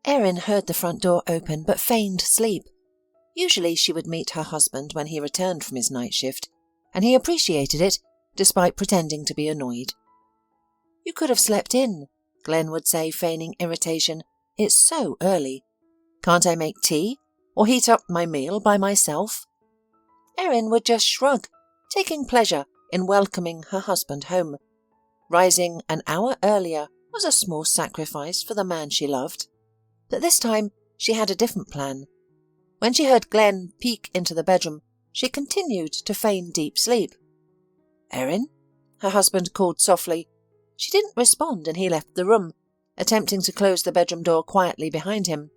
Erin heard the front door open but feigned sleep. Usually she would meet her husband when he returned from his night shift, and he appreciated it, despite pretending to be annoyed. "You could have slept in," Glenn would say, feigning irritation. "It's so early. Can't I make tea, or heat up my meal by myself?" Erin would just shrug, taking pleasure in welcoming her husband home. Rising an hour earlier was a small sacrifice for the man she loved. But this time she had a different plan. When she heard Glenn peek into the bedroom, she continued to feign deep sleep. "Erin?" her husband called softly. She didn't respond and he left the room, attempting to close the bedroom door quietly behind him.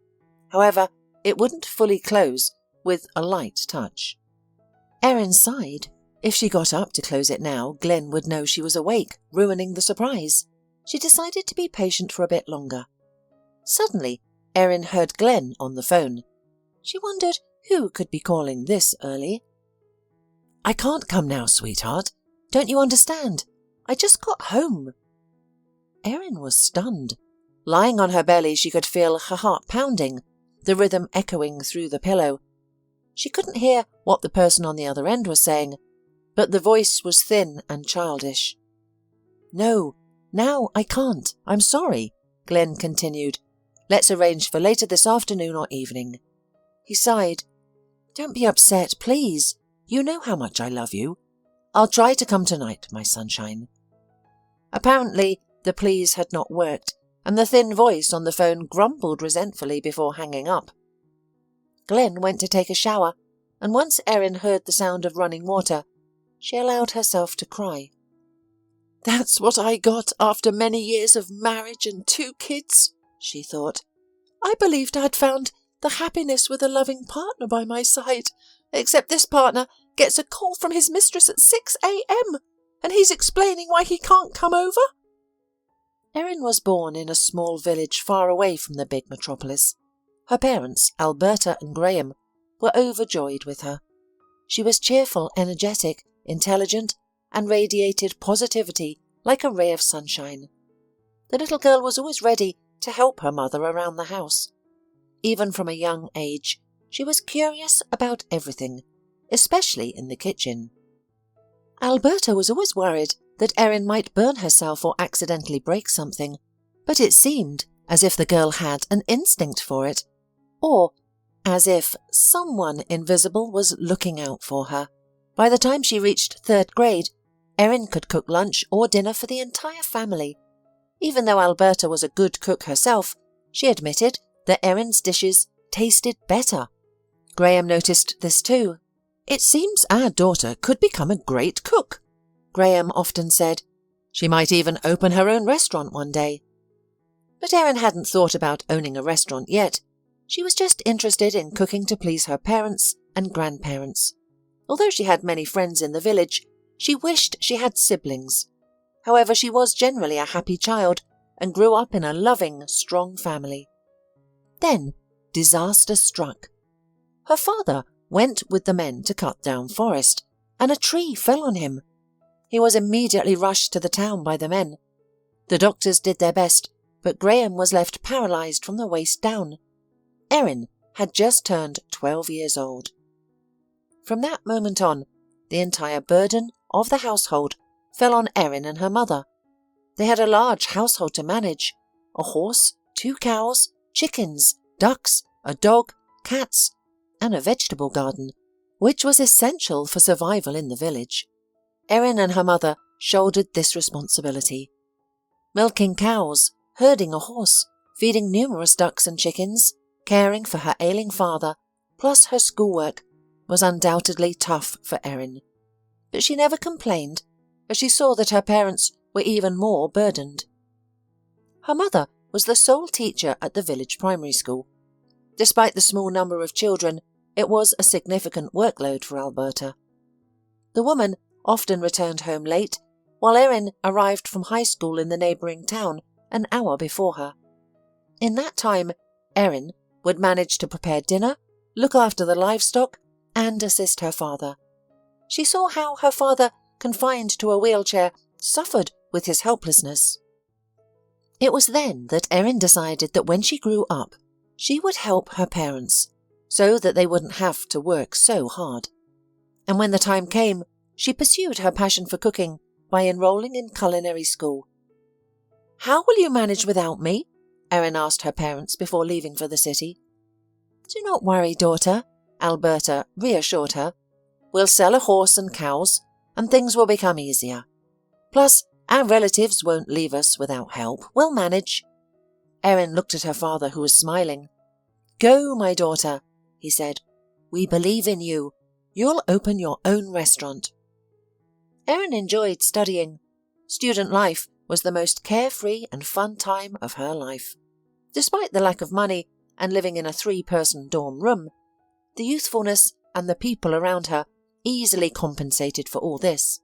However, it wouldn't fully close with a light touch. Erin sighed. If she got up to close it now, Glenn would know she was awake, ruining the surprise. She decided to be patient for a bit longer. Suddenly, Erin heard Glenn on the phone. She wondered who could be calling this early. "I can't come now, sweetheart. Don't you understand? I just got home." Erin was stunned. Lying on her belly, she could feel her heart pounding, the rhythm echoing through the pillow. She couldn't hear what the person on the other end was saying, but the voice was thin and childish. "No, now I can't. I'm sorry," Glenn continued. "Let's arrange for later this afternoon or evening." He sighed. "Don't be upset, please. You know how much I love you. I'll try to come tonight, my sunshine." Apparently, the please had not worked, and the thin voice on the phone grumbled resentfully before hanging up. Glenn went to take a shower, and once Erin heard the sound of running water, she allowed herself to cry. "That's what I got after many years of marriage and 2 kids, she thought. "I believed I'd found the happiness with a loving partner by my side, except this partner gets a call from his mistress at 6 a.m, and he's explaining why he can't come over." Erin was born in a small village far away from the big metropolis. Her parents, Alberta and Graham, were overjoyed with her. She was cheerful, energetic, intelligent, and radiated positivity like a ray of sunshine. The little girl was always ready to help her mother around the house. Even from a young age, she was curious about everything, especially in the kitchen. Alberta was always worried that Erin might burn herself or accidentally break something, but it seemed as if the girl had an instinct for it, or as if someone invisible was looking out for her. By the time she reached 3rd grade, Erin could cook lunch or dinner for the entire family. Even though Alberta was a good cook herself, she admitted that Erin's dishes tasted better. Graham noticed this too. "It seems our daughter could become a great cook," Graham often said. "She might even open her own restaurant one day." But Erin hadn't thought about owning a restaurant yet. She was just interested in cooking to please her parents and grandparents. Although she had many friends in the village, she wished she had siblings. However, she was generally a happy child and grew up in a loving, strong family. Then disaster struck. Her father went with the men to cut down forest, and a tree fell on him. He was immediately rushed to the town by the men. The doctors did their best, but Graham was left paralysed from the waist down. Erin had just turned 12 years old. From that moment on, the entire burden of the household fell on Erin and her mother. They had a large household to manage: a horse, 2 cows, chickens, ducks, a dog, cats, and a vegetable garden, which was essential for survival in the village. Erin and her mother shouldered this responsibility. Milking cows, herding a horse, feeding numerous ducks and chickens, caring for her ailing father, plus her schoolwork, was undoubtedly tough for Erin. But she never complained, as she saw that her parents were even more burdened. Her mother was the sole teacher at the village primary school. Despite the small number of children, it was a significant workload for Alberta. The woman often returned home late, while Erin arrived from high school in the neighbouring town an hour before her. In that time, Erin would manage to prepare dinner, look after the livestock, and assist her father. She saw how her father, confined to a wheelchair, suffered with his helplessness. It was then that Erin decided that when she grew up, She would help her parents, so that they wouldn't have to work so hard. And when the time came, she pursued her passion for cooking by enrolling in culinary school. "How will you manage without me?" Erin asked her parents before leaving for the city. "Do not worry, daughter," Alberta reassured her. "We'll sell a horse and cows, and things will become easier. Plus, our relatives won't leave us without help. We'll manage." Erin looked at her father, who was smiling. "Go, my daughter," he said. "We believe in you. You'll open your own restaurant." Erin enjoyed studying. Student life was the most carefree and fun time of her life. Despite the lack of money and living in a 3-person dorm room, the youthfulness and the people around her easily compensated for all this.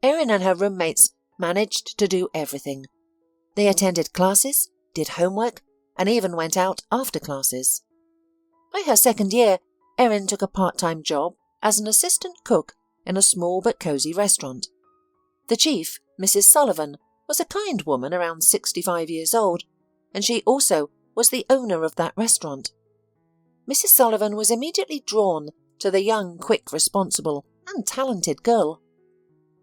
Erin and her roommates managed to do everything. They attended classes, did homework, and even went out after classes. By her second year, Erin took a part-time job as an assistant cook in a small but cosy restaurant. The chief, Mrs. Sullivan, was a kind woman around 65 years old, and she also was the owner of that restaurant. Mrs. Sullivan was immediately drawn to the young, quick, responsible, and talented girl.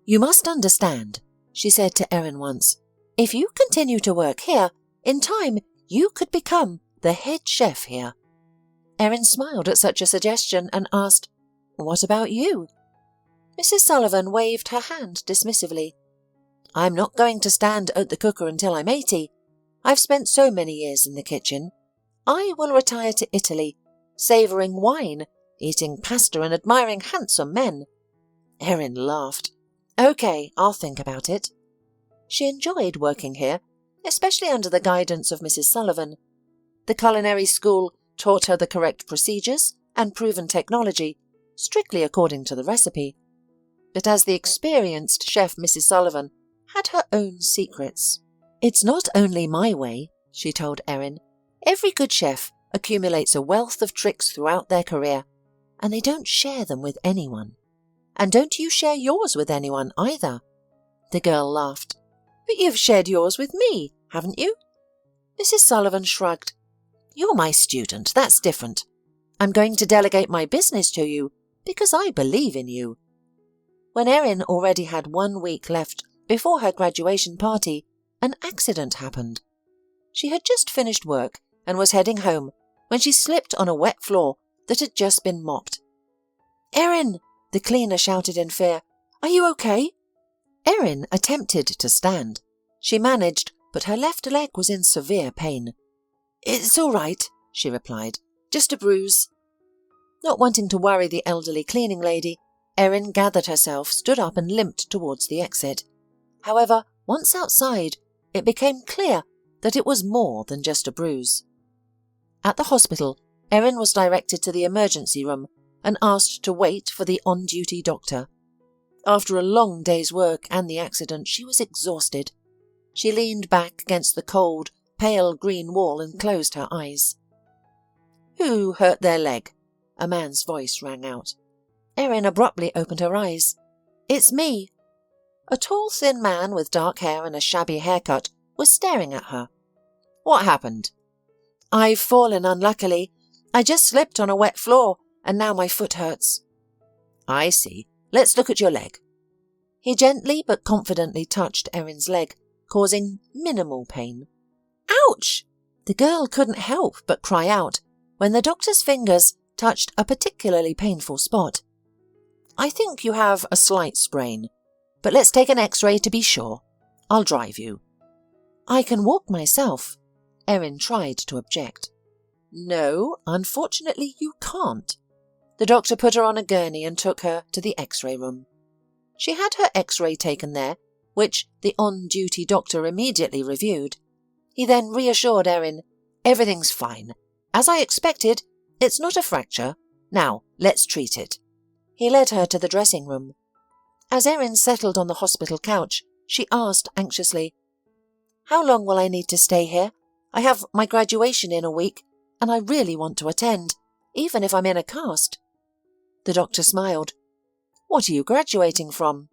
"You must understand," she said to Erin once, "if you continue to work here, in time you could become the head chef here." Erin smiled at such a suggestion and asked, "What about you?" Mrs. Sullivan waved her hand dismissively. "I'm not going to stand at the cooker until I'm 80. I've spent so many years in the kitchen. I will retire to Italy, savouring wine, eating pasta and admiring handsome men." Erin laughed. "Okay, I'll think about it." She enjoyed working here, especially under the guidance of Mrs. Sullivan. The culinary school taught her the correct procedures and proven technology, strictly according to the recipe. But as the experienced chef Mrs. Sullivan had her own secrets. "It's not only my way," she told Erin. "Every good chef accumulates a wealth of tricks throughout their career, and they don't share them with anyone. And don't you share yours with anyone either." The girl laughed. "But you've shared yours with me, haven't you?" Mrs. Sullivan shrugged. "You're my student, that's different. I'm going to delegate my business to you because I believe in you." When Erin already had 1 week left before her graduation party, an accident happened. She had just finished work and was heading home when she slipped on a wet floor that had just been mopped. "Erin!" the cleaner shouted in fear. "Are you okay?" Erin attempted to stand. She managed, but her left leg was in severe pain. "It's all right," she replied. "Just a bruise." Not wanting to worry the elderly cleaning lady, Erin gathered herself, stood up and limped towards the exit. However, once outside, it became clear that it was more than just a bruise. At the hospital, Erin was directed to the emergency room and asked to wait for the on-duty doctor. After a long day's work and the accident, she was exhausted. She leaned back against the cold, pale green wall and closed her eyes. "Who hurt their leg?" a man's voice rang out. Erin abruptly opened her eyes. "It's me." A tall, thin man with dark hair and a shabby haircut was staring at her. "What happened?" "I've fallen unluckily. I just slipped on a wet floor, and now my foot hurts." "I see. Let's look at your leg." He gently but confidently touched Erin's leg, causing minimal pain. "Ouch!" The girl couldn't help but cry out when the doctor's fingers touched a particularly painful spot. "I think you have a slight sprain, but let's take an X-ray to be sure. I'll drive you." "I can walk myself." Erin tried to object. "No, unfortunately you can't." The doctor put her on a gurney and took her to the X-ray room. She had her X-ray taken there, which the on-duty doctor immediately reviewed. He then reassured Erin, "Everything's fine. As I expected, it's not a fracture. Now, let's treat it." He led her to the dressing room. As Erin settled on the hospital couch, she asked anxiously, "How long will I need to stay here? I have my graduation in a week, and I really want to attend, even if I'm in a cast." The doctor smiled. "What are you graduating from?"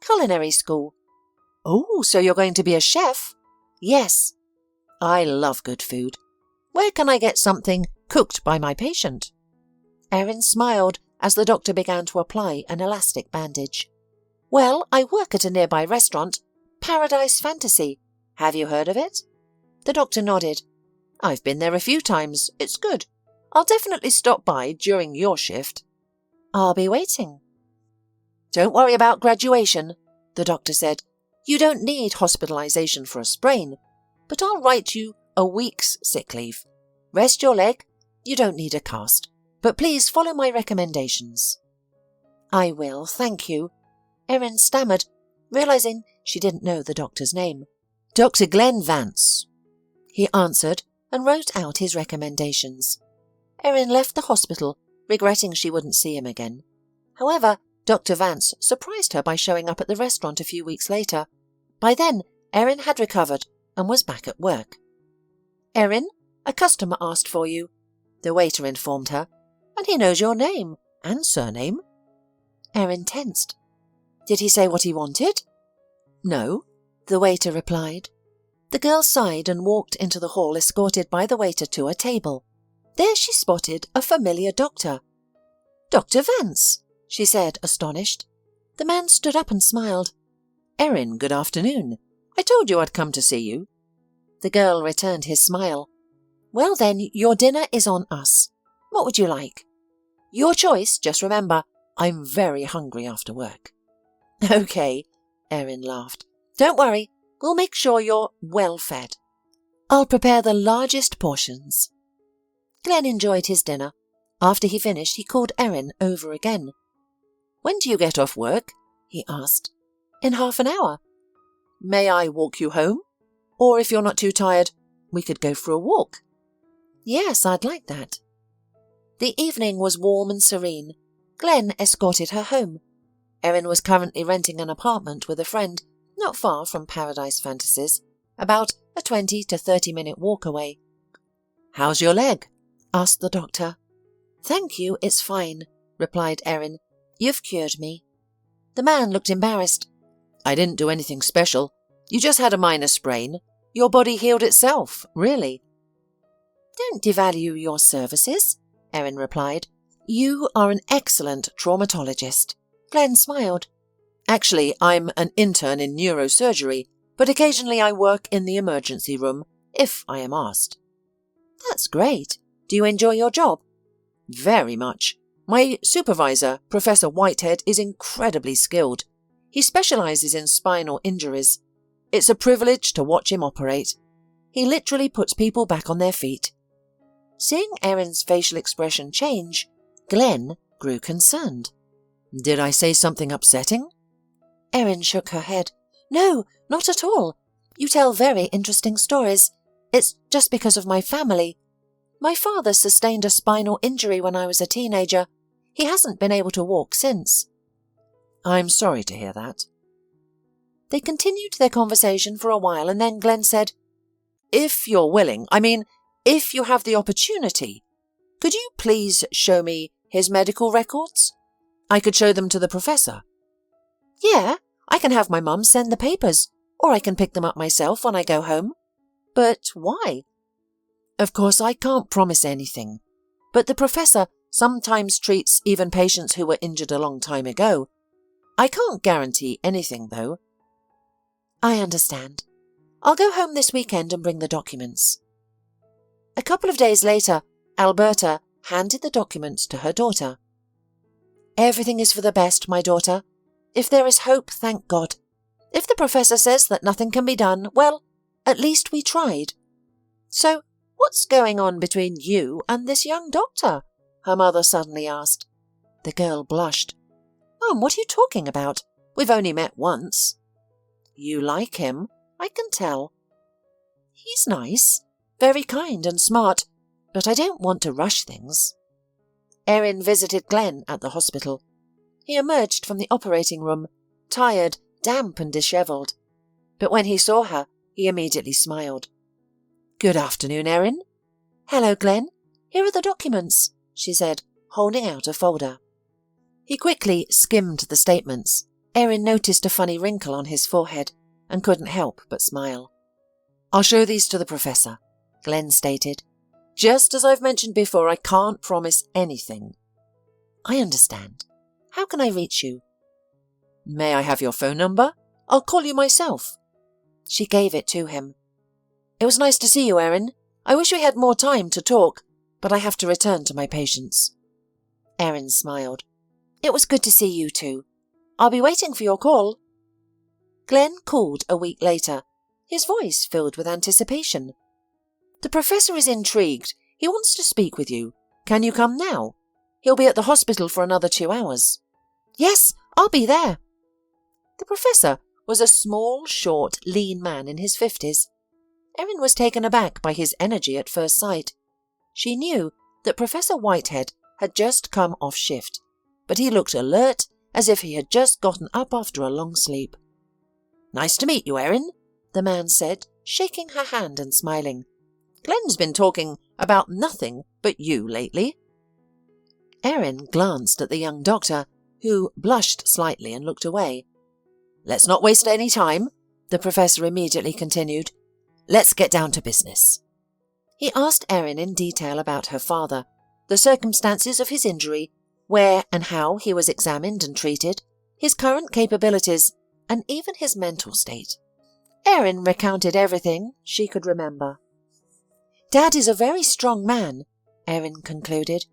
"Culinary school." "Oh, so you're going to be a chef?" "Yes." "I love good food." Where can I get something cooked by my patient?" Erin smiled as the doctor began to apply an elastic bandage. "Well, I work at a nearby restaurant, Paradise Fantasy. Have you heard of it?" The doctor nodded. "I've been there a few times. It's good. I'll definitely stop by during your shift." "I'll be waiting." "Don't worry about graduation," the doctor said. "You don't need hospitalization for a sprain, but I'll write you a week's sick leave. Rest your leg. You don't need a cast, but please follow my recommendations." "I will, thank you," Erin stammered, realizing she didn't know the doctor's name. "Dr. Glenn Vance," he answered and wrote out his recommendations. Erin left the hospital, regretting she wouldn't see him again. However, Dr. Vance surprised her by showing up at the restaurant a few weeks later. By then, Erin had recovered and was back at work. "Erin, a customer asked for you," the waiter informed her, "and he knows your name and surname." Erin tensed. "Did he say what he wanted?" "No," the waiter replied. The girl sighed and walked into the hall, escorted by the waiter to a table. There she spotted a familiar doctor. "Dr. Vance," she said, astonished. The man stood up and smiled. "Erin, good afternoon. I told you I'd come to see you." The girl returned his smile. "Well then, your dinner is on us. What would you like?" "Your choice, just remember, I'm very hungry after work." "Okay," Erin laughed. "Don't worry, we'll make sure you're well fed. I'll prepare the largest portions." Glenn enjoyed his dinner. After he finished, he called Erin over again. "When do you get off work?" he asked. "In half an hour." "May I walk you home? Or if you're not too tired, we could go for a walk." "Yes, I'd like that." The evening was warm and serene. Glenn escorted her home. Erin was currently renting an apartment with a friend, not far from Paradise Fantasies, about a 20 to 30-minute walk away. "How's your leg?" asked the doctor. "Thank you, it's fine," replied Erin. "You've cured me." The man looked embarrassed. "I didn't do anything special. You just had a minor sprain. Your body healed itself, really." "Don't devalue your services," Erin replied. "You are an excellent traumatologist." Glenn smiled. "Actually, I'm an intern in neurosurgery, but occasionally I work in the emergency room, if I am asked." "That's great. Do you enjoy your job?" "Very much. My supervisor, Professor Whitehead, is incredibly skilled. He specializes in spinal injuries. It's a privilege to watch him operate. He literally puts people back on their feet." Seeing Erin's facial expression change, Glenn grew concerned. "Did I say something upsetting?" Erin shook her head. "No, not at all. You tell very interesting stories. It's just because of my family. My father sustained a spinal injury when I was a teenager. He hasn't been able to walk since." "I'm sorry to hear that." They continued their conversation for a while, and then Glenn said, "If you're willing, if you have the opportunity, could you please show me his medical records? I could show them to the professor." "Yeah, I can have my mum send the papers, or I can pick them up myself when I go home." "But why?" "Of course, I can't promise anything, but the professor sometimes treats even patients who were injured a long time ago. I can't guarantee anything, though." "I understand. I'll go home this weekend and bring the documents." A couple of days later, Alberta handed the documents to her daughter. "Everything is for the best, my daughter. If there is hope, thank God. If the professor says that nothing can be done, well, at least we tried." "So, what's going on between you and this young doctor?" her mother suddenly asked. The girl blushed. "Mum, what are you talking about? We've only met once." "You like him, I can tell." "He's nice, very kind and smart, but I don't want to rush things." Erin visited Glenn at the hospital. He emerged from the operating room, tired, damp and dishevelled. But when he saw her, he immediately smiled. "Good afternoon, Erin." "Hello, Glenn. Here are the documents," she said, holding out a folder. He quickly skimmed the statements. Erin noticed a funny wrinkle on his forehead and couldn't help but smile. "I'll show these to the professor," Glenn stated. Just as I've mentioned before, I can't promise anything." "I understand. How can I reach you?" "May I have your phone number? I'll call you myself." She gave it to him. "It was nice to see you, Erin. I wish we had more time to talk, but I have to return to my patients." Erin smiled. "It was good to see you too. I'll be waiting for your call." Glenn called a week later, his voice filled with anticipation. "The professor is intrigued. He wants to speak with you. Can you come now? He'll be at the hospital for another 2 hours." "Yes, I'll be there." The professor was a small, short, lean man in his 50s. Erin was taken aback by his energy at first sight. She knew that Professor Whitehead had just come off shift, but he looked alert, as if he had just gotten up after a long sleep. "Nice to meet you, Erin," the man said, shaking her hand and smiling. "Glenn's been talking about nothing but you lately." Erin glanced at the young doctor, who blushed slightly and looked away. "Let's not waste any time," the professor immediately continued. "Let's get down to business." He asked Erin in detail about her father, the circumstances of his injury, where and how he was examined and treated, his current capabilities, and even his mental state. Erin recounted everything she could remember. "Dad is a very strong man," Erin concluded.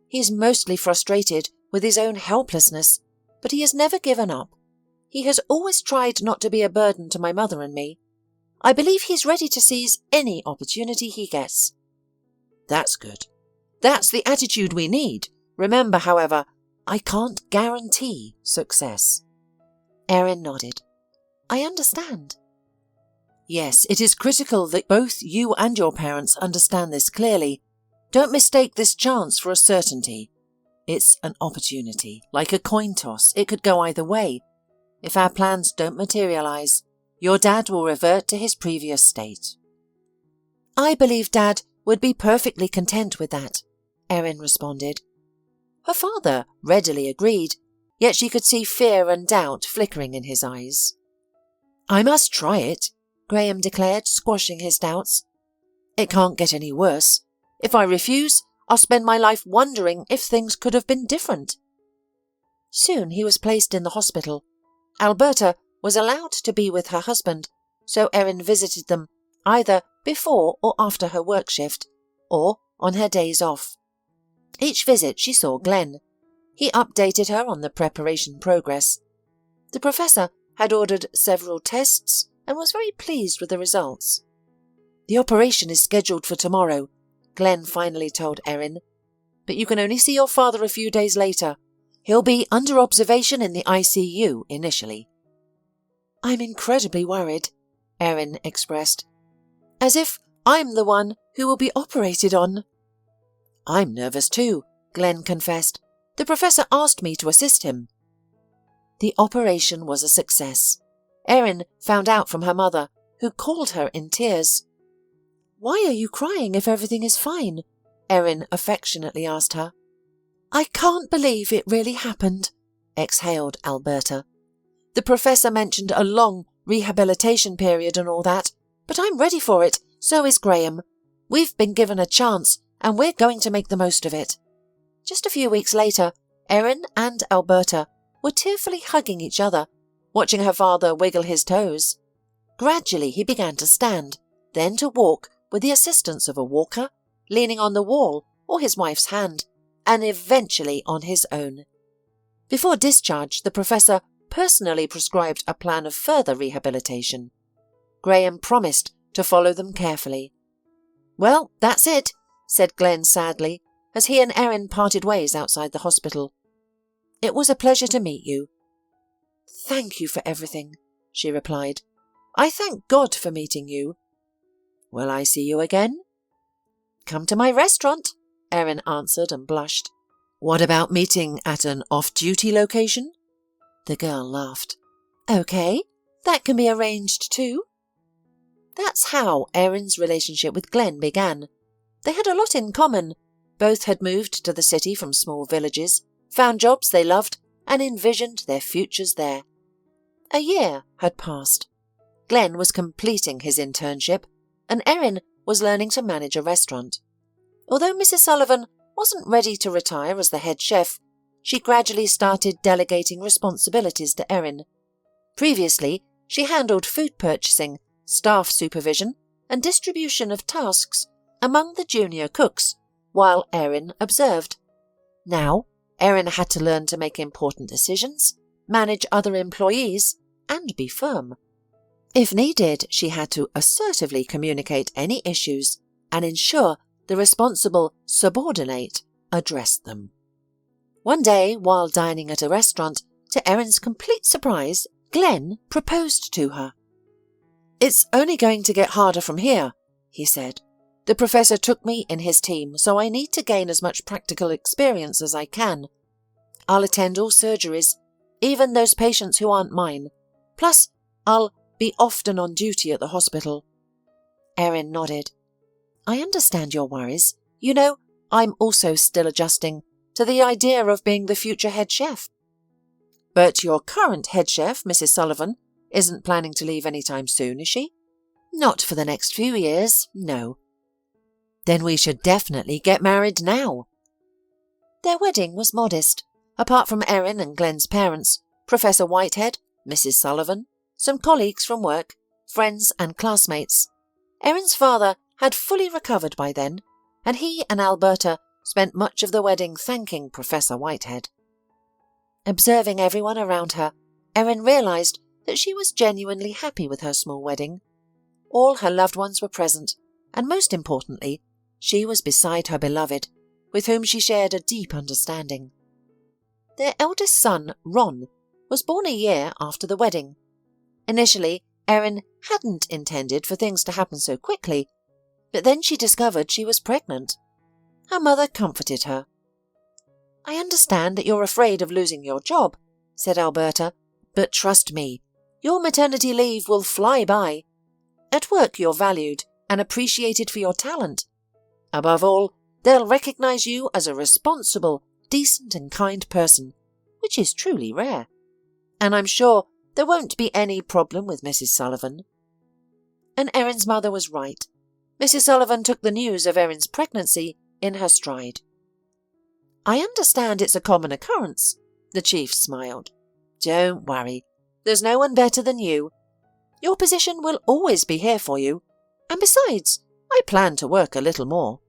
"He's mostly frustrated with his own helplessness, but he has never given up. He has always tried not to be a burden to my mother and me. I believe he's ready to seize any opportunity he gets." "That's good. That's the attitude we need. Remember, however, I can't guarantee success." Erin nodded. "I understand." "Yes, it is critical that both you and your parents understand this clearly. Don't mistake this chance for a certainty. It's an opportunity, like a coin toss. It could go either way. If our plans don't materialize, your dad will revert to his previous state." "I believe Dad would be perfectly content with that," Erin responded. Her father readily agreed, yet she could see fear and doubt flickering in his eyes. "I must try it," Graham declared, squashing his doubts. "It can't get any worse. If I refuse, I'll spend my life wondering if things could have been different." Soon he was placed in the hospital. Alberta was allowed to be with her husband, so Erin visited them either before or after her work shift, or on her days off. Each visit she saw Glenn. He updated her on the preparation progress. The professor had ordered several tests and was very pleased with the results. "The operation is scheduled for tomorrow," Glenn finally told Erin, "but you can only see your father a few days later. He'll be under observation in the ICU initially." "I'm incredibly worried," Erin expressed. "As if I'm the one who will be operated on." "I'm nervous too," Glenn confessed. "The professor asked me to assist him." The operation was a success. Erin found out from her mother, who called her in tears. "Why are you crying if everything is fine?" Erin affectionately asked her. "I can't believe it really happened," exhaled Alberta. "The professor mentioned a long rehabilitation period and all that, but I'm ready for it, so is Graham. We've been given a chance, and we're going to make the most of it." Just a few weeks later, Erin and Alberta were tearfully hugging each other, watching her father wiggle his toes. Gradually he began to stand, then to walk with the assistance of a walker, leaning on the wall or his wife's hand, and eventually on his own. Before discharge, the professor personally prescribed a plan of further rehabilitation. Graham promised to follow them carefully. "Well, that's it," said Glenn sadly, as he and Erin parted ways outside the hospital. "It was a pleasure to meet you." "Thank you for everything," she replied. "I thank God for meeting you." "Will I see you again?" "Come to my restaurant," Erin answered and blushed. "What about meeting at an off-duty location?" The girl laughed. "Okay, that can be arranged too." That's how Erin's relationship with Glenn began. They had a lot in common. Both had moved to the city from small villages, found jobs they loved, and envisioned their futures there. A year had passed. Glenn was completing his internship, and Erin was learning to manage a restaurant. Although Mrs. Sullivan wasn't ready to retire as the head chef, she gradually started delegating responsibilities to Erin. Previously, she handled food purchasing, staff supervision, and distribution of tasks among the junior cooks, while Erin observed. Now, Erin had to learn to make important decisions, manage other employees, and be firm. If needed, she had to assertively communicate any issues and ensure the responsible subordinate addressed them. One day, while dining at a restaurant, to Erin's complete surprise, Glenn proposed to her. "It's only going to get harder from here," he said. "The professor took me in his team, so I need to gain as much practical experience as I can. I'll attend all surgeries, even those patients who aren't mine. Plus, I'll be often on duty at the hospital." Erin nodded. "I understand your worries. You know, I'm also still adjusting to the idea of being the future head chef." "But your current head chef, Mrs. Sullivan, isn't planning to leave any time soon, is she?" "Not for the next few years, no." "Then we should definitely get married now." Their wedding was modest. Apart from Erin and Glenn's parents, Professor Whitehead, Mrs. Sullivan, some colleagues from work, friends and classmates. Erin's father had fully recovered by then, and he and Alberta spent much of the wedding thanking Professor Whitehead. Observing everyone around her, Erin realised that she was genuinely happy with her small wedding. All her loved ones were present, and most importantly, she was beside her beloved, with whom she shared a deep understanding. Their eldest son, Ron, was born a year after the wedding. Initially, Erin hadn't intended for things to happen so quickly, but then she discovered she was pregnant. Her mother comforted her. "I understand that you're afraid of losing your job," said Alberta, "but trust me, your maternity leave will fly by. At work you're valued and appreciated for your talent. Above all, they'll recognise you as a responsible, decent and kind person, which is truly rare. And I'm sure there won't be any problem with Mrs. Sullivan." And Erin's mother was right. Mrs. Sullivan took the news of Erin's pregnancy in her stride. "I understand it's a common occurrence," the chief smiled. "Don't worry, there's no one better than you. Your position will always be here for you, and besides, I plan to work a little more."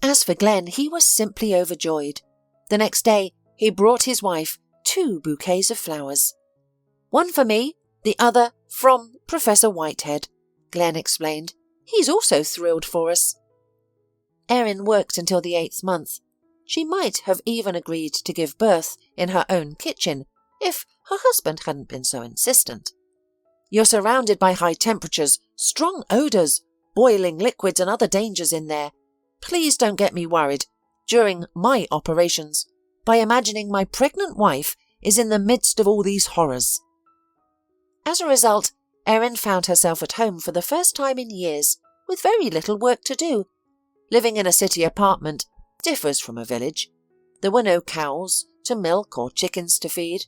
As for Glenn, he was simply overjoyed. The next day, he brought his wife 2 bouquets of flowers. "One for me, the other from Professor Whitehead," Glenn explained. "He's also thrilled for us." Erin worked until the 8th month. She might have even agreed to give birth in her own kitchen if her husband hadn't been so insistent. "You're surrounded by high temperatures, strong odours, boiling liquids and other dangers in there. Please don't get me worried during my operations by imagining my pregnant wife is in the midst of all these horrors." As a result, Erin found herself at home for the first time in years, with very little work to do. Living in a city apartment differs from a village. There were no cows to milk or chickens to feed.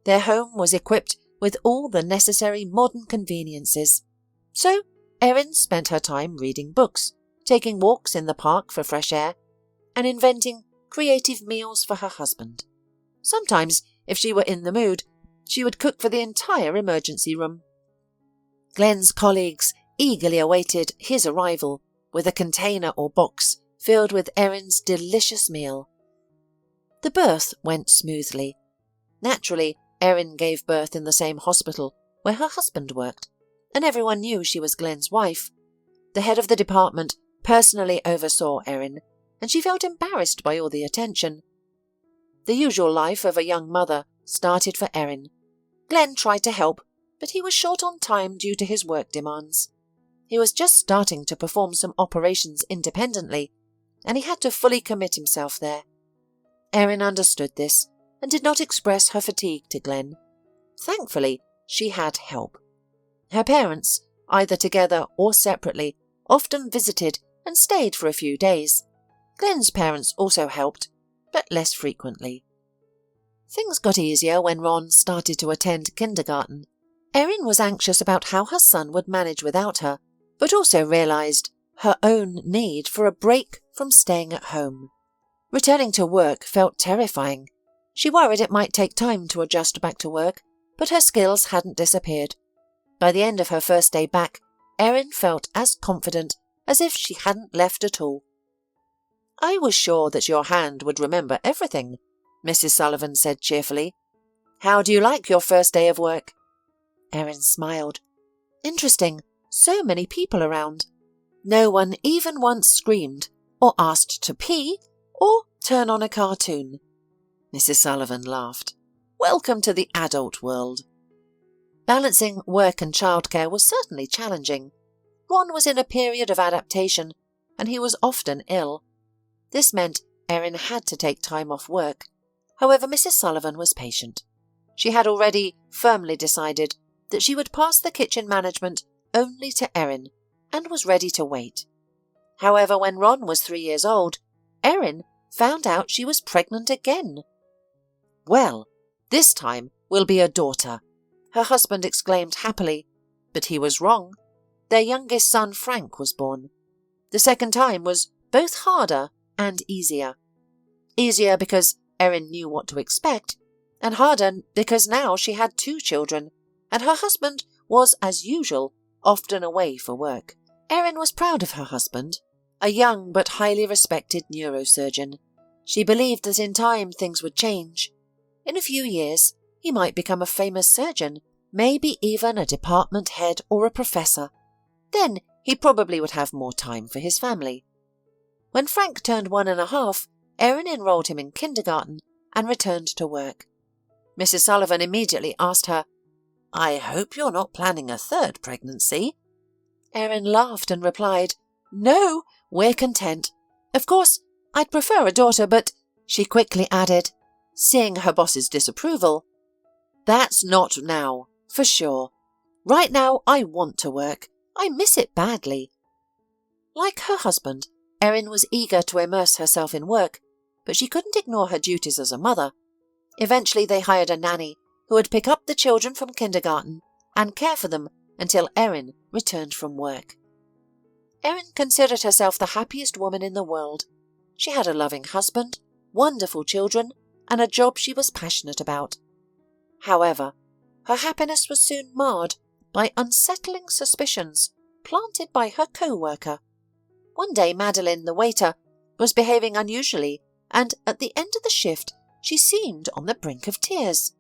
Their home was equipped with all the necessary modern conveniences. So Erin spent her time reading books, taking walks in the park for fresh air, and inventing creative meals for her husband. Sometimes, if she were in the mood, she would cook for the entire emergency room. Glenn's colleagues eagerly awaited his arrival with a container or box filled with Erin's delicious meal. The birth went smoothly. Naturally, Erin gave birth in the same hospital where her husband worked, and everyone knew she was Glenn's wife. The head of the department personally oversaw Erin, and she felt embarrassed by all the attention. The usual life of a young mother started for Erin. Glenn tried to help, but he was short on time due to his work demands. He was just starting to perform some operations independently, and he had to fully commit himself there. Erin understood this and did not express her fatigue to Glenn. Thankfully, she had help. Her parents, either together or separately, often visited and stayed for a few days. Glenn's parents also helped, but less frequently. Things got easier when Ron started to attend kindergarten. Erin was anxious about how her son would manage without her, but also realised her own need for a break from staying at home. Returning to work felt terrifying. She worried it might take time to adjust back to work, but her skills hadn't disappeared. By the end of her first day back, Erin felt as confident as if she hadn't left at all. "I was sure that your hand would remember everything," Mrs. Sullivan said cheerfully. "How do you like your first day of work?" Erin smiled. "Interesting. So many people around. No one even once screamed, or asked to pee, or turn on a cartoon." Mrs. Sullivan laughed. "Welcome to the adult world." Balancing work and childcare was certainly challenging. Ron was in a period of adaptation, and he was often ill. This meant Erin had to take time off work. However, Mrs. Sullivan was patient. She had already firmly decided that she would pass the kitchen management only to Erin, and was ready to wait. However, when Ron was 3 years old, Erin found out she was pregnant again. "Well, this time will be a daughter," her husband exclaimed happily, but he was wrong. Their youngest son Frank was born. The second time was both harder and easier. Easier because Erin knew what to expect, and harder because now she had 2 children, and her husband was, as usual, often away for work. Erin was proud of her husband, a young but highly respected neurosurgeon. She believed that in time things would change. In a few years, he might become a famous surgeon, maybe even a department head or a professor. Then he probably would have more time for his family. When Frank turned 1.5, Erin enrolled him in kindergarten and returned to work. Mrs. Sullivan immediately asked her, "I hope you're not planning a 3rd pregnancy?" Erin laughed and replied, "No, we're content. Of course, I'd prefer a daughter, but," she quickly added, seeing her boss's disapproval, "that's not now, for sure. Right now I want to work. I miss it badly." Like her husband, Erin was eager to immerse herself in work, but she couldn't ignore her duties as a mother. Eventually they hired a nanny who would pick up the children from kindergarten and care for them until Erin returned from work. Erin considered herself the happiest woman in the world. She had a loving husband, wonderful children, and a job she was passionate about. However, her happiness was soon marred by unsettling suspicions planted by her co-worker. One day Madeline, the waiter, was behaving unusually, and at the end of the shift she seemed on the brink of tears.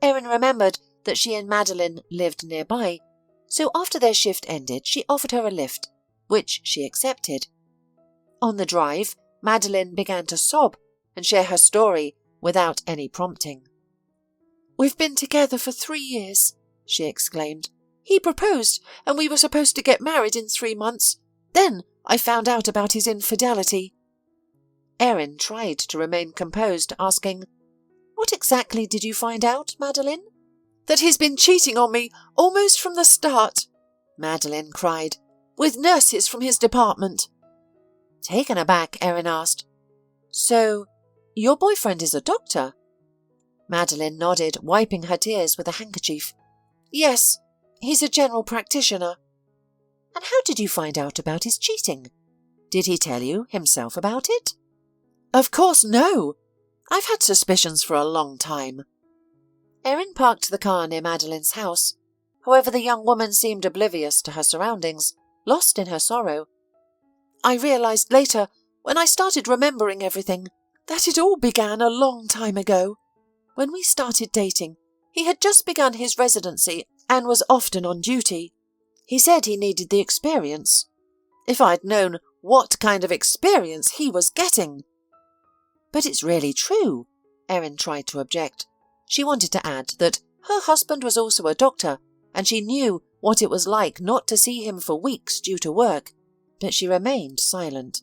Erin remembered that she and Madeline lived nearby, so after their shift ended she offered her a lift, which she accepted. On the drive, Madeline began to sob and share her story without any prompting. "We've been together for 3 years, she exclaimed. "He proposed, and we were supposed to get married in 3 months. Then I found out about his infidelity." Erin tried to remain composed, asking, "What exactly did you find out, Madeline?" "That he's been cheating on me almost from the start," Madeline cried, "with nurses from his department." Taken aback, Erin asked, "So, your boyfriend is a doctor?" Madeline nodded, wiping her tears with a handkerchief. "Yes, he's a general practitioner." "And how did you find out about his cheating? Did he tell you himself about it?" "Of course no. I've had suspicions for a long time." Erin parked the car near Madeline's house. However, the young woman seemed oblivious to her surroundings, lost in her sorrow. "I realized later, when I started remembering everything, that it all began a long time ago. When we started dating, he had just begun his residency and was often on duty. He said he needed the experience. If I'd known what kind of experience he was getting." "But it's really true," Erin tried to object. She wanted to add that her husband was also a doctor, and she knew what it was like not to see him for weeks due to work, but she remained silent.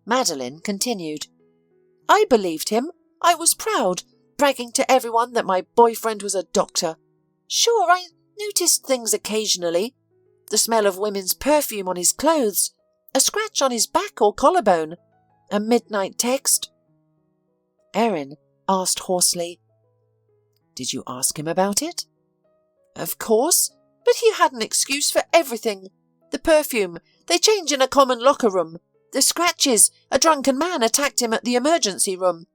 Madeline continued, "I believed him. I was proud, bragging to everyone that my boyfriend was a doctor. Sure, I noticed things occasionally. The smell of women's perfume on his clothes, a scratch on his back or collarbone, a midnight text." Erin asked hoarsely, "Did you ask him about it?" "Of course, but he had an excuse for everything. The perfume, they change in a common locker room. The scratches. A drunken man attacked him at the emergency room.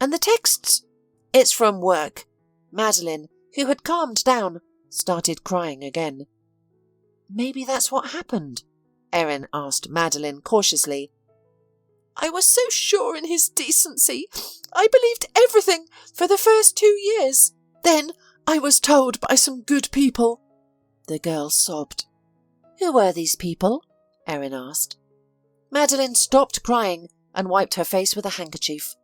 And the texts. It's from work. Madeline, who had calmed down, started crying again. Maybe that's what happened, Erin asked Madeline cautiously. I was so sure in his decency. I believed everything for the first 2 years. Then I was told by some good people. The girl sobbed. Who were these people? Erin asked. Madeline stopped crying and wiped her face with a handkerchief.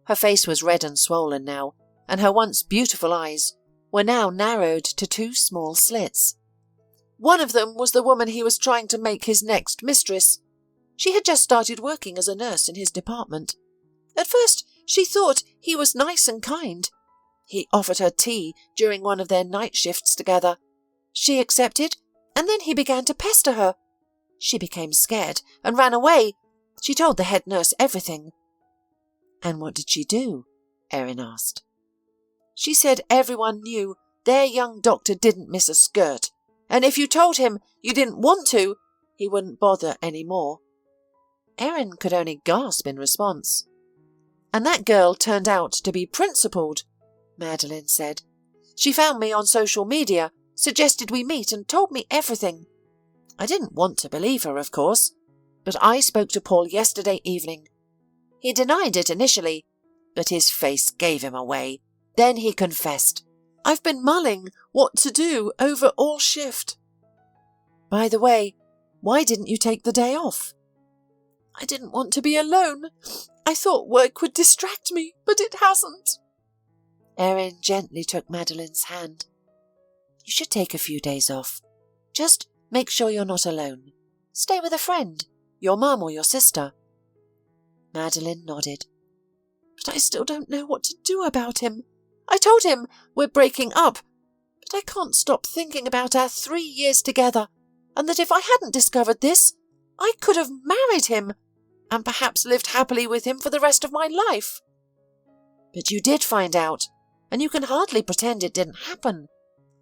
Her face was red and swollen now, and her once beautiful eyes were now narrowed to 2 small slits. One of them was the woman he was trying to make his next mistress. She had just started working as a nurse in his department. At first, she thought he was nice and kind. He offered her tea during one of their night shifts together. She accepted, and then he began to pester her. She became scared and ran away. She told the head nurse everything. And what did she do? Erin asked. She said everyone knew their young doctor didn't miss a skirt, and if you told him you didn't want to, he wouldn't bother any more. Erin could only gasp in response. And that girl turned out to be principled, Madeline said. She found me on social media, suggested we meet and told me everything. I didn't want to believe her, of course, but I spoke to Paul yesterday evening. He denied it initially, but his face gave him away. Then he confessed. I've been mulling what to do over all shift. By the way, why didn't you take the day off? I didn't want to be alone. I thought work would distract me, but it hasn't. Erin gently took Madeline's hand. You should take a few days off. Just make sure you're not alone. Stay with a friend, your mum or your sister. Madeline nodded. But I still don't know what to do about him. I told him we're breaking up, but I can't stop thinking about our 3 years together, and that if I hadn't discovered this, I could have married him, and perhaps lived happily with him for the rest of my life. But you did find out, and you can hardly pretend it didn't happen.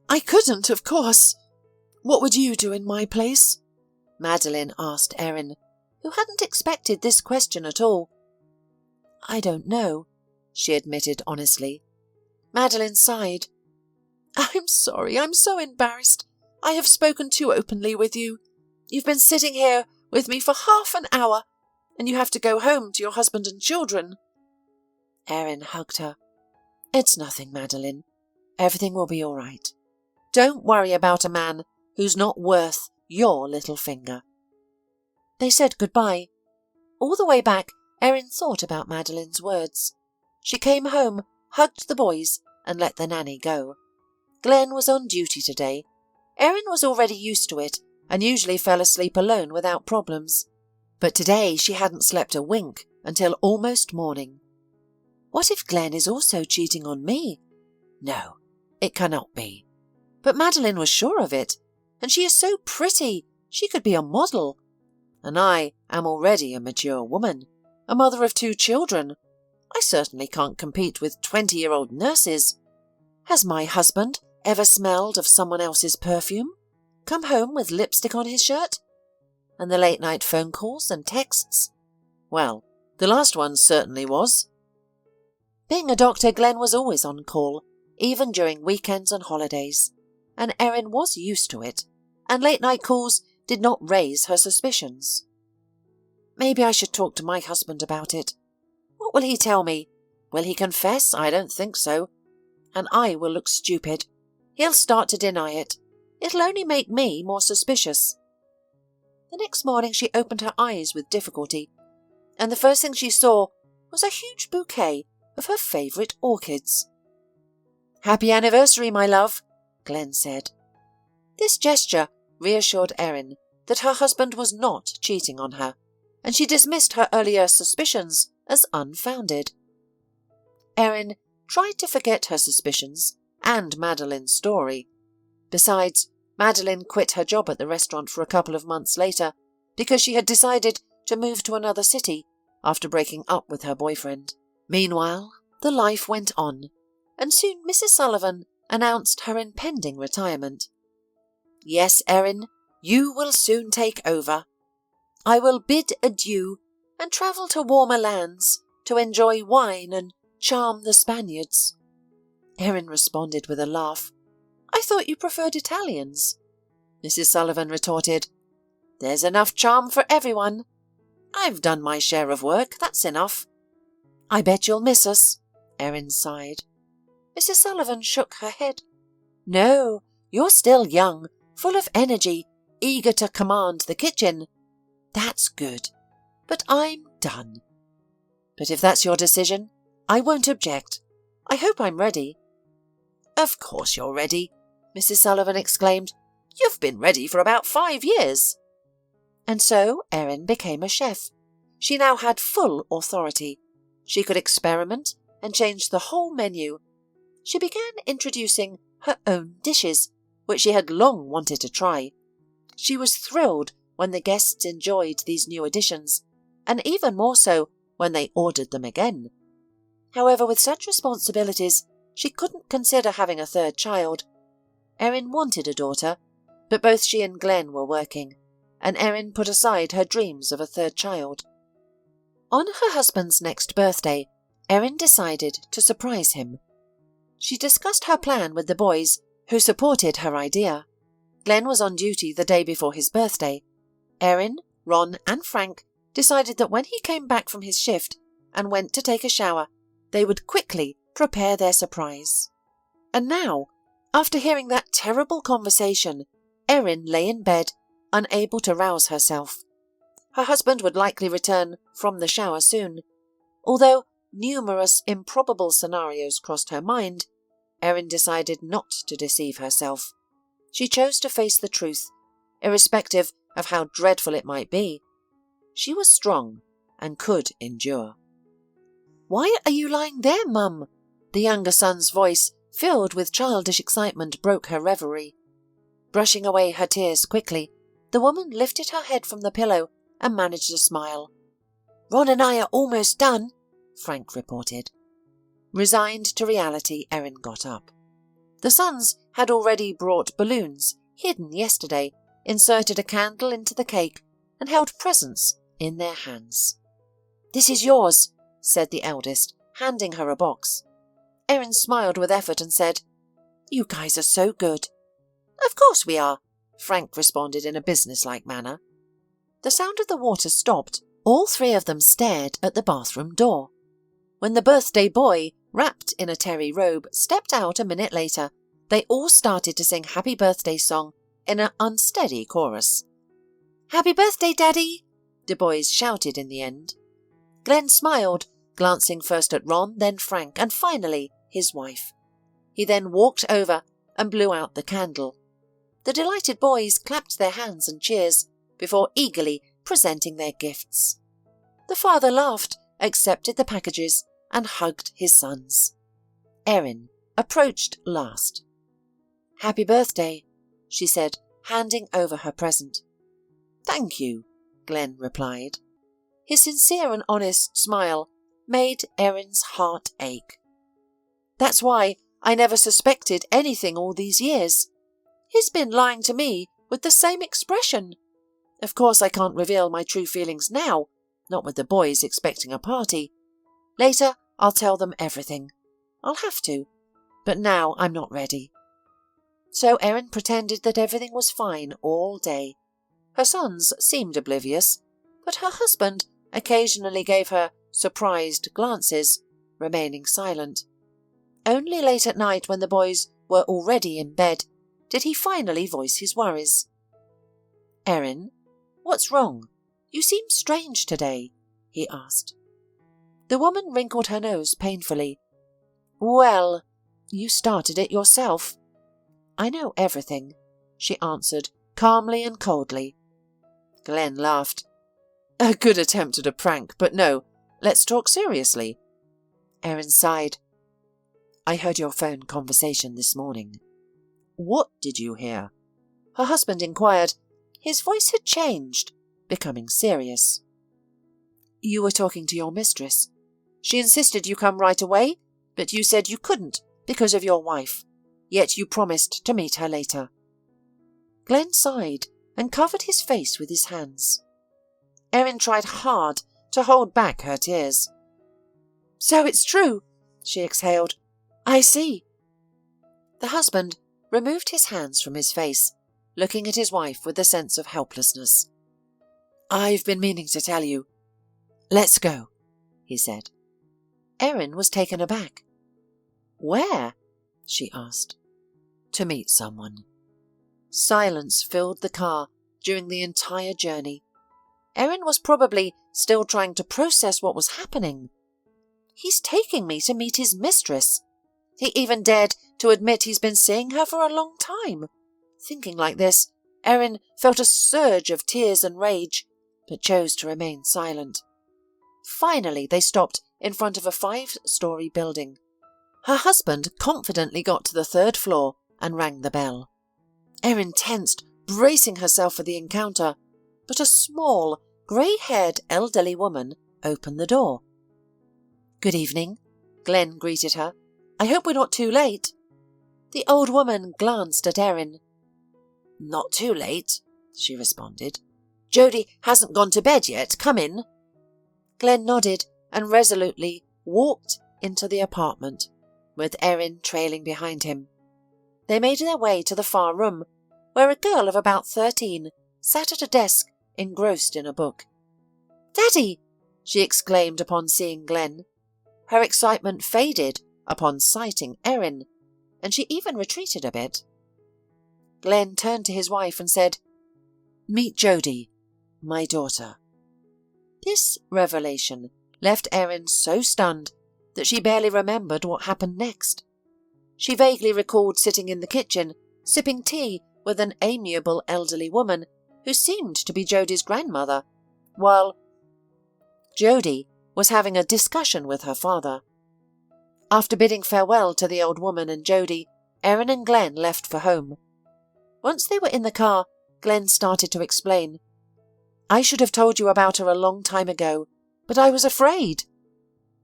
I couldn't, of course. What would you do in my place? Madeline asked Erin, who hadn't expected this question at all. I don't know, she admitted honestly. Madeline sighed. I'm sorry, I'm so embarrassed. I have spoken too openly with you. You've been sitting here with me for half an hour, and you have to go home to your husband and children. Erin hugged her. It's nothing, Madeline. Everything will be all right. Don't worry about a man who's not worth your little finger. They said goodbye. All the way back, Erin thought about Madeline's words. She came home, hugged the boys, and let the nanny go. Glenn was on duty today. Erin was already used to it, and usually fell asleep alone without problems. But today she hadn't slept a wink until almost morning. What if Glenn is also cheating on me? No, it cannot be. But Madeline was sure of it, and she is so pretty, she could be a model. And I am already a mature woman, a mother of 2 children. I certainly can't compete with 20-year-old nurses. Has my husband ever smelled of someone else's perfume? Come home with lipstick on his shirt? And the late-night phone calls and texts? Well, the last one certainly was. Being a doctor, Glenn was always on call, even during weekends and holidays, and Erin was used to it, and late-night calls did not raise her suspicions. Maybe I should talk to my husband about it. What will he tell me? Will he confess? I don't think so. And I will look stupid. He'll start to deny it. It'll only make me more suspicious. The next morning she opened her eyes with difficulty, and the first thing she saw was a huge bouquet of her favourite orchids. Happy anniversary, my love, Glenn said. This gesture reassured Erin that her husband was not cheating on her, and she dismissed her earlier suspicions as unfounded. Erin tried to forget her suspicions and Madeline's story. Besides, Madeline quit her job at the restaurant for a couple of months later because she had decided to move to another city after breaking up with her boyfriend. Meanwhile, the life went on, and soon Mrs. Sullivan announced her impending retirement. Yes, Erin, you will soon take over. I will bid adieu and travel to warmer lands to enjoy wine and charm the Spaniards. Erin responded with a laugh. I thought you preferred Italians. Mrs. Sullivan retorted, There's enough charm for everyone. I've done my share of work, that's enough. I bet you'll miss us, Erin sighed. Mrs. Sullivan shook her head. No, you're still young, full of energy, eager to command the kitchen. That's good, but I'm done. But if that's your decision, I won't object. I hope I'm ready. Of course you're ready, Mrs. Sullivan exclaimed. You've been ready for about 5 years. And so Erin became a chef. She now had full authority. She could experiment and change the whole menu. She began introducing her own dishes, which she had long wanted to try. She was thrilled when the guests enjoyed these new additions, and even more so when they ordered them again. However, with such responsibilities, she couldn't consider having a third child. Erin wanted a daughter, but both she and Glenn were working, and Erin put aside her dreams of a third child. On her husband's next birthday, Erin decided to surprise him. She discussed her plan with the boys, who supported her idea. Glenn was on duty the day before his birthday. Erin, Ron and Frank decided that when he came back from his shift and went to take a shower, they would quickly prepare their surprise. And now, after hearing that terrible conversation, Erin lay in bed, unable to rouse herself. Her husband would likely return from the shower soon. Although numerous improbable scenarios crossed her mind, Erin decided not to deceive herself. She chose to face the truth, irrespective of how dreadful it might be. She was strong and could endure. Why are you lying there, Mum? The younger son's voice, filled with childish excitement, broke her reverie. Brushing away her tears quickly, the woman lifted her head from the pillow and managed a smile. Ron and I are almost done, Frank reported. Resigned to reality, Erin got up. The sons had already brought balloons, hidden yesterday, inserted a candle into the cake, and held presents in their hands. This is yours, said the eldest, handing her a box. Erin smiled with effort and said, You guys are so good. Of course we are, Frank responded in a businesslike manner. The sound of the water stopped. All three of them stared at the bathroom door. When the birthday boy, wrapped in a terry robe, stepped out a minute later, they all started to sing Happy Birthday song in an unsteady chorus. Happy birthday, Daddy! The boys shouted in the end. Glenn smiled, glancing first at Ron, then Frank, and finally his wife. He then walked over and blew out the candle. The delighted boys clapped their hands and cheers before eagerly presenting their gifts. The father laughed, accepted the packages, and hugged his sons. Erin approached last. Happy birthday, she said, handing over her present. Thank you, Glenn replied. His sincere and honest smile made Erin's heart ache. That's why I never suspected anything all these years. He's been lying to me with the same expression. Of course I can't reveal my true feelings now, not with the boys expecting a party. Later I'll tell them everything. I'll have to, but now I'm not ready. So Erin pretended that everything was fine all day. Her sons seemed oblivious, but her husband occasionally gave her surprised glances, remaining silent. Only late at night, when the boys were already in bed, did he finally voice his worries. Erin, what's wrong? You seem strange today, he asked. The woman wrinkled her nose painfully. Well, you started it yourself. I know everything, she answered, calmly and coldly. Glenn laughed. A good attempt at a prank, but no, let's talk seriously. Erin sighed. I heard your phone conversation this morning. What did you hear? Her husband inquired. His voice had changed, becoming serious. You were talking to your mistress. She insisted you come right away, but you said you couldn't because of your wife. Yet you promised to meet her later. Glenn sighed and covered his face with his hands. Erin tried hard to hold back her tears. "So it's true," she exhaled. "I see." The husband removed his hands from his face, looking at his wife with a sense of helplessness. "I've been meaning to tell you. Let's go," he said. Erin was taken aback. "Where?" she asked. "To meet someone." Silence filled the car during the entire journey. Erin was probably still trying to process what was happening. He's taking me to meet his mistress. He even dared to admit he's been seeing her for a long time. Thinking like this, Erin felt a surge of tears and rage, but chose to remain silent. Finally, they stopped in front of a 5-story building. Her husband confidently got to the 3rd floor and rang the bell. Erin tensed, bracing herself for the encounter, but a small, grey-haired elderly woman opened the door. "Good evening," Glenn greeted her. "I hope we're not too late." The old woman glanced at Erin. "Not too late," she responded. "Jody hasn't gone to bed yet. Come in." Glenn nodded and resolutely walked into the apartment, with Erin trailing behind him. They made their way to the far room, where a girl of about 13 sat at a desk engrossed in a book. "Daddy!" she exclaimed upon seeing Glenn. Her excitement faded upon sighting Erin, and she even retreated a bit. Glenn turned to his wife and said, "Meet Jody, my daughter." This revelation left Erin so stunned that she barely remembered what happened next. She vaguely recalled sitting in the kitchen, sipping tea with an amiable elderly woman who seemed to be Jody's grandmother, while Jody was having a discussion with her father. After bidding farewell to the old woman and Jody, Erin and Glenn left for home. Once they were in the car, Glenn started to explain. "I should have told you about her a long time ago, but I was afraid."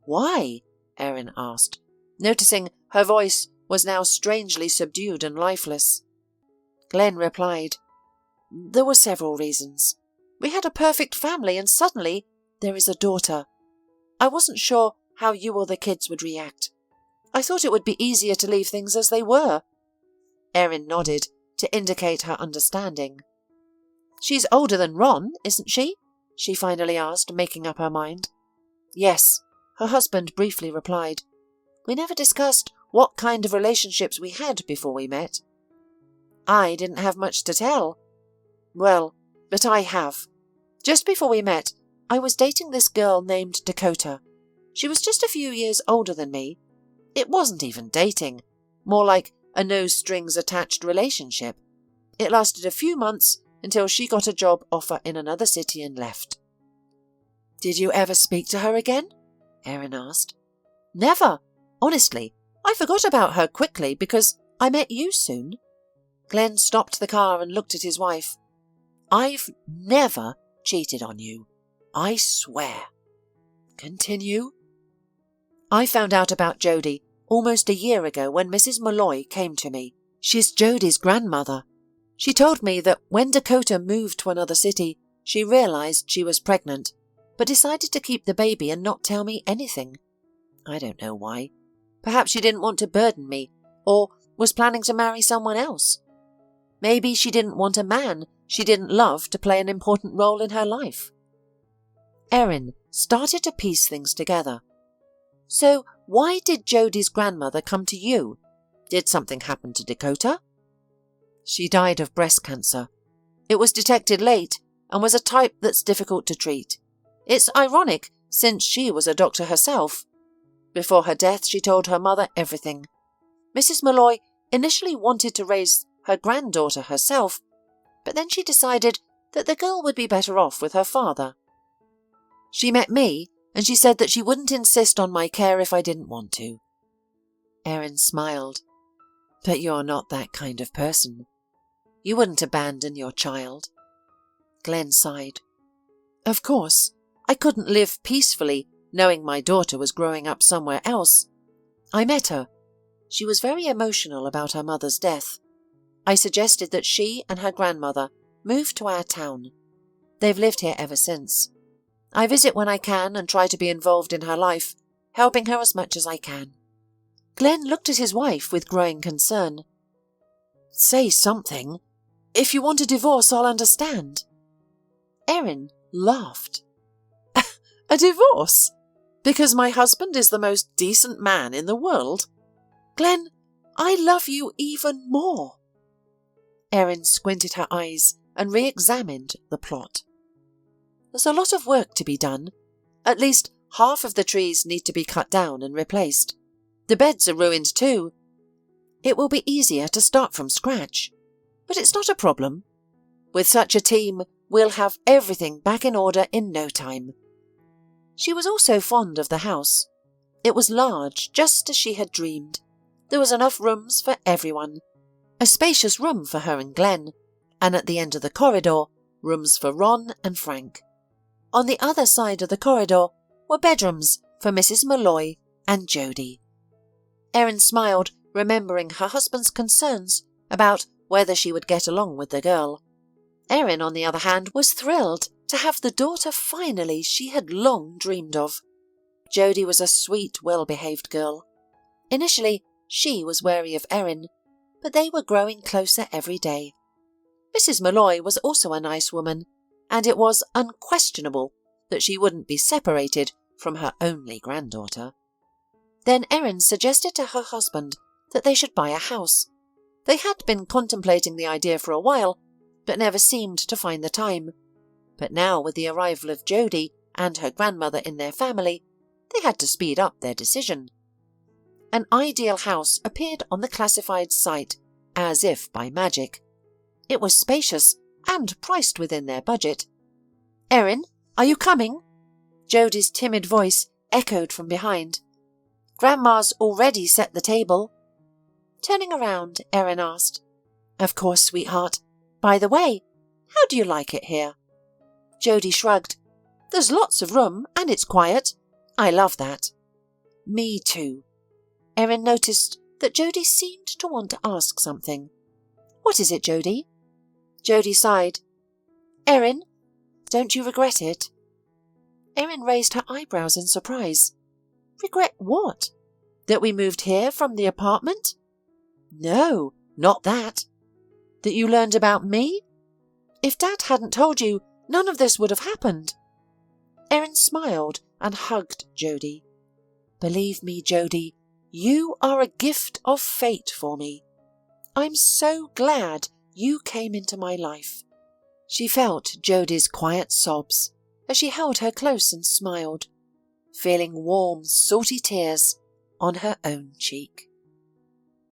"Why?" Erin asked, noticing her voice was now strangely subdued and lifeless. Glenn replied, "There were several reasons. We had a perfect family and suddenly there is a daughter. I wasn't sure how you or the kids would react. I thought it would be easier to leave things as they were." Erin nodded to indicate her understanding. "She's older than Ron, isn't she?" she finally asked, making up her mind. "Yes," her husband briefly replied. "We never discussed what kind of relationships we had before we met." "I didn't have much to tell." "Well, but I have. Just before we met, I was dating this girl named Dakota. She was just a few years older than me. It wasn't even dating, more like a no-strings-attached relationship. It lasted a few months until she got a job offer in another city and left." "Did you ever speak to her again?" Erin asked. "Never. Honestly, I forgot about her quickly because I met you soon." Glenn stopped the car and looked at his wife. "I've never cheated on you. I swear." "Continue." "I found out about Jody almost a year ago when Mrs. Malloy came to me. She's Jody's grandmother. She told me that when Dakota moved to another city, she realized she was pregnant, but decided to keep the baby and not tell me anything. I don't know why. Perhaps she didn't want to burden me, or was planning to marry someone else. Maybe she didn't want a man she didn't love to play an important role in her life." Erin started to piece things together. "So why did Jody's grandmother come to you? Did something happen to Dakota?" "She died of breast cancer. It was detected late and was a type that's difficult to treat. It's ironic since she was a doctor herself. Before her death, she told her mother everything. Mrs. Malloy initially wanted to raise her granddaughter herself, but then she decided that the girl would be better off with her father. She met me, and she said that she wouldn't insist on my care if I didn't want to." Erin smiled. "But you're not that kind of person. You wouldn't abandon your child." Glenn sighed. "Of course, I couldn't live peacefully knowing my daughter was growing up somewhere else. I met her. She was very emotional about her mother's death. I suggested that she and her grandmother move to our town. They've lived here ever since. I visit when I can and try to be involved in her life, helping her as much as I can." Glenn looked at his wife with growing concern. "Say something. If you want a divorce, I'll understand." Erin laughed. "A divorce? Because my husband is the most decent man in the world? Glenn, I love you even more." Erin squinted her eyes and re-examined the plot. "There's a lot of work to be done. At least half of the trees need to be cut down and replaced. The beds are ruined too. It will be easier to start from scratch. But it's not a problem. With such a team, we'll have everything back in order in no time." She was also fond of the house. It was large, just as she had dreamed. There was enough rooms for everyone. A spacious room for her and Glenn, and at the end of the corridor, rooms for Ron and Frank. On the other side of the corridor were bedrooms for Mrs. Malloy and Jody. Erin smiled, remembering her husband's concerns about whether she would get along with the girl. Erin, on the other hand, was thrilled to have the daughter finally she had long dreamed of. Jody was a sweet, well-behaved girl. Initially, she was wary of Erin, but they were growing closer every day. Mrs. Malloy was also a nice woman, and it was unquestionable that she wouldn't be separated from her only granddaughter. Then Erin suggested to her husband that they should buy a house. They had been contemplating the idea for a while, but never seemed to find the time. But now, with the arrival of Jody and her grandmother in their family, they had to speed up their decision. An ideal house appeared on the classified site, as if by magic. It was spacious and priced within their budget. "Erin, are you coming?" Jody's timid voice echoed from behind. "Grandma's already set the table." Turning around, Erin asked, "Of course, sweetheart. By the way, how do you like it here?" Jody shrugged. "There's lots of room and it's quiet. I love that." "Me too." Erin noticed that Jody seemed to want to ask something. "What is it, Jody?" Jody sighed. "Erin, don't you regret it?" Erin raised her eyebrows in surprise. "Regret what? That we moved here from the apartment?" "No, not that." "That you learned about me? If Dad hadn't told you, none of this would have happened." Erin smiled and hugged Jody. "Believe me, Jody, you are a gift of fate for me. I'm so glad you came into my life." She felt Jody's quiet sobs as she held her close and smiled, feeling warm, salty tears on her own cheek.